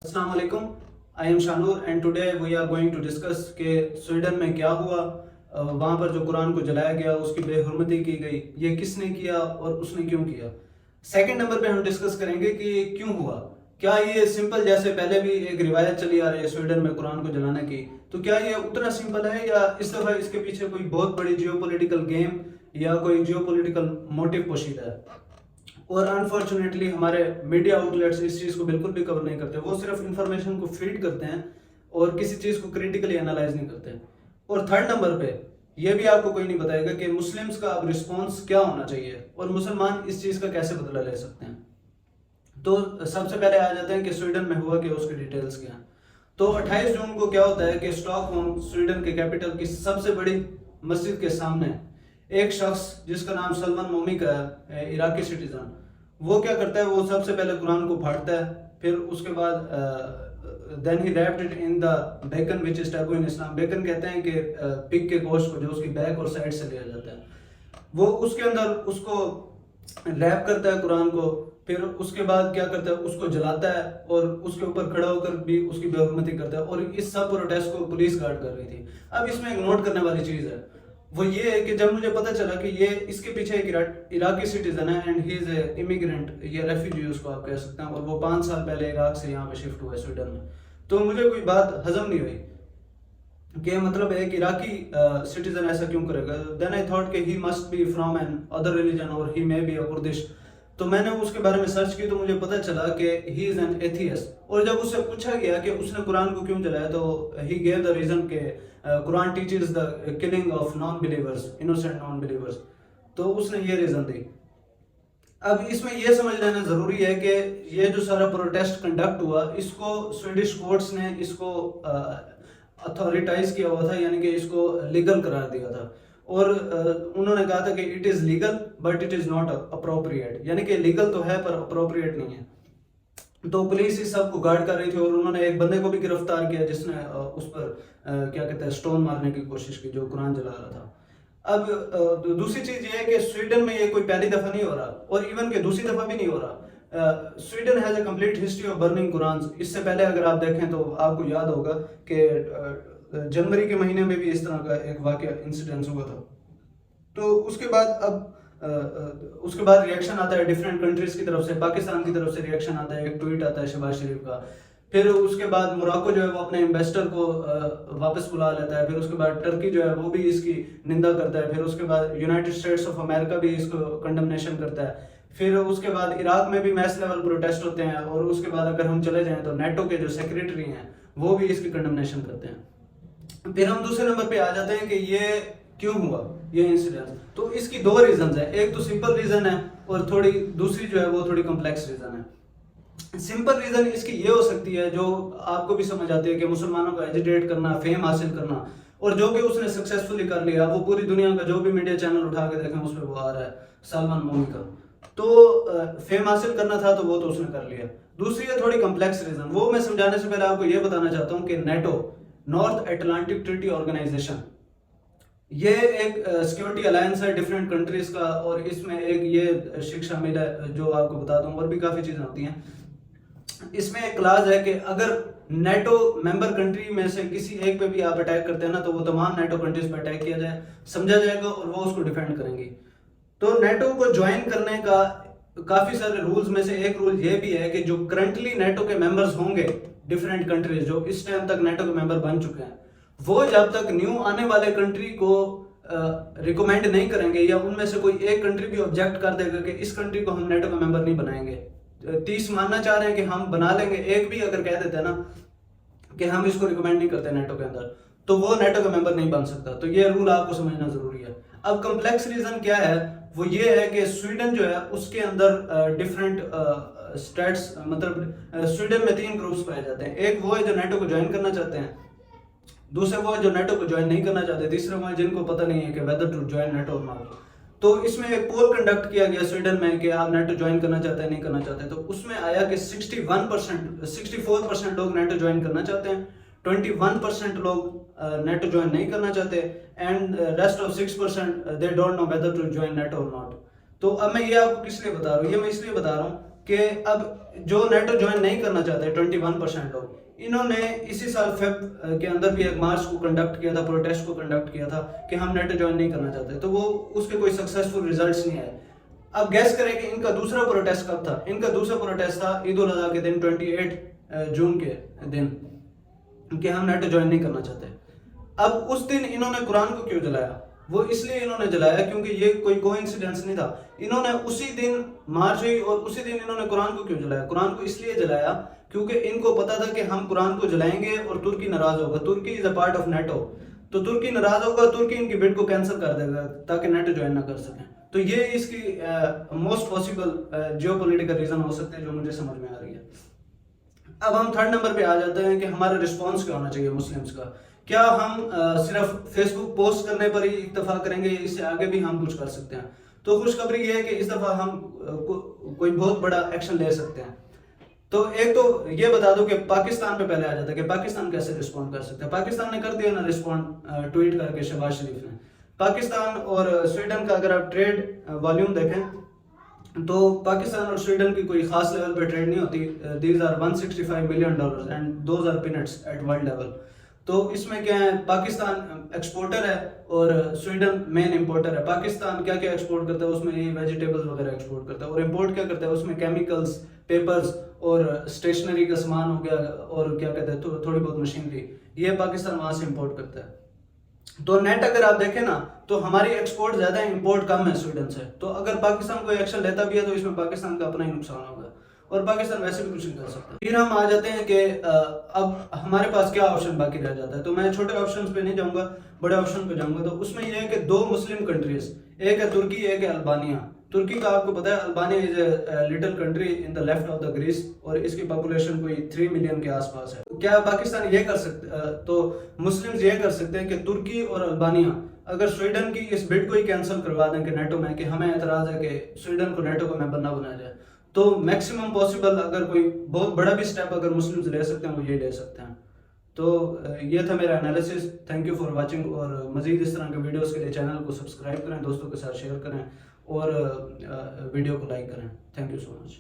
अस्सलाम वालेकुम, I am Shanoor and today we are going to discuss कि स्वीडन में क्या हुआ, वहाँ पर जो कुरान को जलाया गया, उसकी बेहुरमती की गई, ये किसने किया और उसने क्यों किया। सेकंड नंबर पे हम डिस्कस करेंगे कि ये क्यों हुआ। क्या ये सिंपल, जैसे पहले भी एक रिवायत चली आ रही है स्वीडन में कुरान को जलाने की, तो क्या ये उतना सिंपल है या इस दफ़ा इसके पीछे कोई बहुत बड़ी जियोपॉलिटिकल गेम या कोई जियोपॉलिटिकल मोटिव पोशीदा है। और अनफॉर्चुनेटली हमारे मीडिया आउटलेट्स इस चीज़ को बिल्कुल भी कवर नहीं करते, वो सिर्फ इंफॉर्मेशन को फीड करते हैं और किसी चीज़ को क्रिटिकली एनालाइज नहीं करते। और थर्ड नंबर पे ये भी आपको कोई नहीं बताएगा कि मुस्लिम्स का अब रिस्पॉन्स क्या होना चाहिए और मुसलमान इस चीज़ का कैसे बदला ले सकते हैं। तो सबसे पहले आ जाते हैं कि स्वीडन में हुआ कि उसकी डिटेल्स क्या हैं। तो 28 जून को क्या होता है कि स्टॉकहोम, स्वीडन के कैपिटल की सबसे बड़ी मस्जिद के सामने एक शख्स जिसका नाम सलमान मोमी का है, इराकी सिटीजन, वो क्या करता है, वो सबसे पहले कुरान को फाड़ता है, फिर उसके बाद then he wrapped it in the bacon which is taboo in Islam. Bacon कहते हैं कि पिग के गोश्त को जो उसकी बैक और साइड से लिया जाता है, वो उसके अंदर उसको रैप करता है कुरान को, फिर उसके बाद क्या करता है, उसको जलाता है और उसके ऊपर खड़ा होकर भी उसकी बेहुरमती करता है। और इस सब प्रोटेस्ट को पुलिस गार्ड कर रही थी। अब इसमें एक नोट करने वाली चीज़ है, वो ये है कि जब मुझे पता चला कि ये इसके पीछे एक इराकी सिटीजन है and he is a immigrant या रेफ्यूजी उसको आप कह सकते हैं, और वो 5 साल पहले इराक से यहाँ पे शिफ्ट हुआ है स्वीडन में, तो मुझे कोई बात हजम नहीं हुई कि मतलब एक इराकी सिटीजन ऐसा क्यों करेगा। देन आई थॉट कि he must be from another religion और he may be a Kurdish. तो मैंने उसके बारे में सर्च की तो मुझे पता चला कि ही इज एन एथियस्ट। और जब उससे पूछा गया कि उसने कुरान को क्यों जलाया, तो ही गेव द रीजन के Quran teaches the killing of non believers, innocent non believers. तो उसने ये रीजन दी। अब इसमें यह समझ लेना जरूरी है कि ये जो सारा प्रोटेस्ट कंडक्ट हुआ, इसको स्वीडिश कोर्ट्स ने इसको अथॉरिटाइज किया हुआ था, यानी कि इसको लीगल करार दिया था। और उन्होंने कहा था कि it is legal but it is not appropriate, यानी कि लीगल तो है पर अप्रोप्रिएट नहीं है। तो पुलिस इस सब को गार्ड कर रही थी और उन्होंने एक बंदे को भी गिरफ्तार किया जिसने उस पर क्या कहते हैं, स्टोन मारने की कोशिश की, जो कुरान जला रहा था। अब दूसरी चीज ये है कि स्वीडन में ये कोई पहली दफा नहीं हो रहा और इवन के दूसरी दफा भी नहीं हो रहा। Sweden has a complete history of burning Quran. इससे पहले अगर आप देखें तो आपको याद होगा कि जनवरी के महीने में भी इस तरह का एक वाकया इंसिडेंस हुआ था। तो उसके बाद अब उसके बाद रिएक्शन आता है डिफरेंट कंट्रीज की तरफ से, पाकिस्तान की तरफ से रिएक्शन आता है, एक ट्वीट आता है शहबाज शरीफ का। फिर उसके बाद मोरक्को जो है वो अपने इन्वेस्टर को वापस बुला लेता है। फिर उसके बाद टर्की जो है वो भी इसकी निंदा करता है। फिर उसके बाद यूनाइटेड स्टेट्स ऑफ अमेरिका भी इसको कंडमनेशन करता है। फिर उसके बाद इराक में भी मैस लेवल प्रोटेस्ट होते हैं। और उसके बाद अगर हम चले जाएं तो नेटो के जो सेक्रेटरी हैं वो भी इसकी कंडमनेशन करते हैं। फिर हम दूसरे नंबर पे आ जाते हैं कि ये क्यों हुआ ये इंसिडेंट। तो इसकी दो रीजन है, एक तो सिंपल रीजन है और थोड़ी दूसरी जो है वो थोड़ी कॉम्प्लेक्स रीजन है। सिंपल रीजन इसकी ये हो सकती है, जो आपको भी समझ आती है, कि मुसलमानों को एजिटेट करना, फेम हासिल करना, और जो भी उसने सक्सेसफुली कर लिया, वो पूरी दुनिया का जो भी मीडिया चैनल उठा के देखें उसमें वो आ रहा है सलमान मोमी का। तो फेम हासिल करना था तो वो तो उसने कर लिया। दूसरी है थोड़ी कॉम्प्लेक्स रीजन, वो मैं समझाने से पहले आपको ये बताना चाहता हूँ कि NATO, North Atlantic Treaty Organization, ये एक सिक्योरिटी अलायंस है डिफरेंट कंट्रीज का। और इसमें एक ये शिक्षा मिल है जो आपको बता दूं, और भी काफ़ी चीज़ें होती हैं। इसमें एक क्लाज है कि अगर नेटो मेंबर कंट्री में से किसी एक पे भी आप अटैक करते हैं ना, तो वो तमाम नेटो कंट्रीज पे अटैक किया जाए, समझा जाएगा और वो उसको डिफेंड करेंगी। तो नेटो को ज्वाइन करने का काफ़ी सारे रूल्स में से एक रूल ये भी है कि जो करंटली नेटो के मेंबर्स होंगे, डिफरेंट कंट्रीज जो इस टाइम तक नेटो के मेंबर बन चुके हैं, वो जब तक न्यू आने वाले कंट्री को रिकमेंड नहीं करेंगे या उनमें से कोई एक कंट्री भी ऑब्जेक्ट कर देगा कि इस कंट्री को हम नेटो का मेंबर नहीं बनाएंगे, 30 मानना चाह रहे हैं कि हम बना लेंगे, एक भी अगर कह देते हैं ना कि हम इसको रिकमेंड नहीं करते नेटो के अंदर, तो वो नेटो का मेंबर नहीं बन सकता। तो ये रूल आपको समझना जरूरी है। अब कॉम्प्लेक्स रीजन क्या है, वो ये है कि स्वीडन जो है उसके अंदर डिफरेंट स्टेट्स, मतलब स्वीडन में 3 ग्रुप्स पाए जाते हैं। एक वो है जो नेटो को ज्वाइन करना चाहते हैं, दूसरे वो है जो नेटो को ज्वाइन नहीं करना चाहते, तीसरे वो है जिनको पता नहीं है कि वेदर टू ज्वाइन नेटो और नॉट। तो इसमें एक पोल कंडक्ट किया गया स्वीडन में कि आप नेटो ज्वाइन करना चाहते हैं नहीं करना चाहते। तो उसमें आया कि 64% लोग नेटो ज्वाइन करना चाहते हैं, 21% लोग नेटो ज्वाइन नहीं करना चाहते, and rest of 6% they don't know whether to join NATO और नॉट। तो अब मैं ये आपको किस लिए बता रहा हूँ, ये मैं इसलिए बता रहा हूँ کہ اب جو نیٹو جوائن نہیں کرنا چاہتے 21% لوگ، انہوں نے اسی سال فیب کے اندر بھی ایک مارچ کو کنڈکٹ کیا تھا، پروٹیسٹ کو کنڈکٹ کیا تھا کہ ہم نیٹو جوائن نہیں کرنا چاہتے، تو وہ اس کے کوئی سکسیسفل ریزلٹس نہیں آئے۔ اب گیس کریں کہ ان کا دوسرا پروٹیسٹ کب تھا؟ ان کا دوسرا پروٹیسٹ تھا عید الاضحیٰ کے دن 28 جون کے دن، کہ ہم نیٹو جوائن نہیں کرنا چاہتے۔ اب اس دن انہوں نے قرآن کو کیوں جلایا؟ وہ اس لیے انہوں نے جلایا کیونکہ یہ کوئی کوئنسیڈنس نہیں تھا، انہوں نے اسی دن مارچ ہوئی اور اسی دن انہوں نے قرآن کو کیوں جلایا؟ قرآن کو اس لیے جلایا کیونکہ ان کو پتا تھا کہ ہم قرآن کو جلائیں گے اور ترکی ناراض ہوگا، ترکی از اے پارٹ آف نیٹو، تو ترکی ناراض ہوگا، ترکی ان کی بڈ کو کینسل کر دے گا تاکہ نیٹو جوائن نہ کر سکیں۔ تو یہ اس کی most possible geopolitical reason ہو سکتے ہیں جو مجھے سمجھ میں آ رہی ہے۔ اب ہم تھرڈ نمبر پہ آ جاتے ہیں کہ ہمارا رسپانس کیا ہونا چاہیے مسلمس کا۔ کیا ہم صرف فیس بک پوسٹ کرنے پر ہی اکتفا کریں گے، اس سے آگے بھی ہم کچھ کر سکتے ہیں؟ تو خوشخبری یہ ہے کہ اس دفعہ ہم کوئی بہت بڑا ایکشن لے سکتے ہیں۔ تو ایک تو یہ بتا دو کہ پاکستان پہ پہلے آ جاتا ہے کہ پاکستان کیسے رسپونڈ کر سکتا ہے۔ پاکستان نے کر دیا نا رسپونڈ ٹویٹ کر کے شہباز شریف نے۔ پاکستان اور سویڈن کا اگر آپ ٹریڈ والیوم دیکھیں تو پاکستان اور سویڈن کی کوئی خاص لیول پہ ٹریڈ نہیں ہوتی۔ These are $165 million and those are paints at world level. تو اس میں کیا ہے، پاکستان ایکسپورٹر ہے اور سویڈن مین امپورٹر ہے۔ پاکستان کیا کیا ایکسپورٹ کرتا ہے، اس میں یہ ویجیٹیبلز وغیرہ ایکسپورٹ کرتا ہے، اور امپورٹ کیا کرتا ہے، اس میں کیمیکلز، پیپرز اور اسٹیشنری کا سامان ہو گیا، اور کیا کہتے ہیں تھوڑی بہت مشینری، یہ پاکستان وہاں سے امپورٹ کرتا ہے۔ تو نیٹ اگر آپ دیکھیں نا تو ہماری ایکسپورٹ زیادہ ہے، امپورٹ کم ہے سویڈن سے۔ تو اگر پاکستان کوئی ایکشن لیتا بھی ہے تو اس میں پاکستان کا اپنا ہی نقصان ہوگا، اور پاکستان ویسے بھی کچھ نہیں کر سکتا۔ پھر ہم آ جاتے ہیں کہ اب ہمارے پاس کیا آپشن باقی رہ جاتا ہے۔ تو میں چھوٹے آپشنز پہ نہیں جاؤں گا، بڑے آپشن پہ جاؤں گا۔ تو اس میں یہ ہے کہ دو مسلم کنٹریز، ایک ہے ترکی، ایک ہے البانیہ۔ ترکی کا آپ کو پتا ہے، Albania is a little country in the left of the Greece, اور اس کی پاپولیشن کوئی 3 ملین کے آس پاس ہے۔ کیا پاکستان یہ کر سکتے، تو مسلمز یہ کر سکتے ہیں کہ ترکی اور البانیہ اگر سویڈن کی اس بڈ کو ہی کینسل کروا دیں کہ نیٹو میں، کہ ہمیں اعتراض ہے کہ سویڈن کو نیٹو کا ممبر نہ بنایا جائے، تو میکسیمم پاسبل اگر کوئی بہت بڑا بھی سٹیپ اگر مسلمز لے سکتے ہیں وہ یہ لے سکتے ہیں۔ تو یہ تھا میرا analysis. Thank you for watching, اور مزید اس طرح کے ویڈیوز کے لیے چینل کو سبسکرائب کریں، دوستوں کے ساتھ شیئر کریں، اور ویڈیو کو لائک کریں۔ Thank you so much.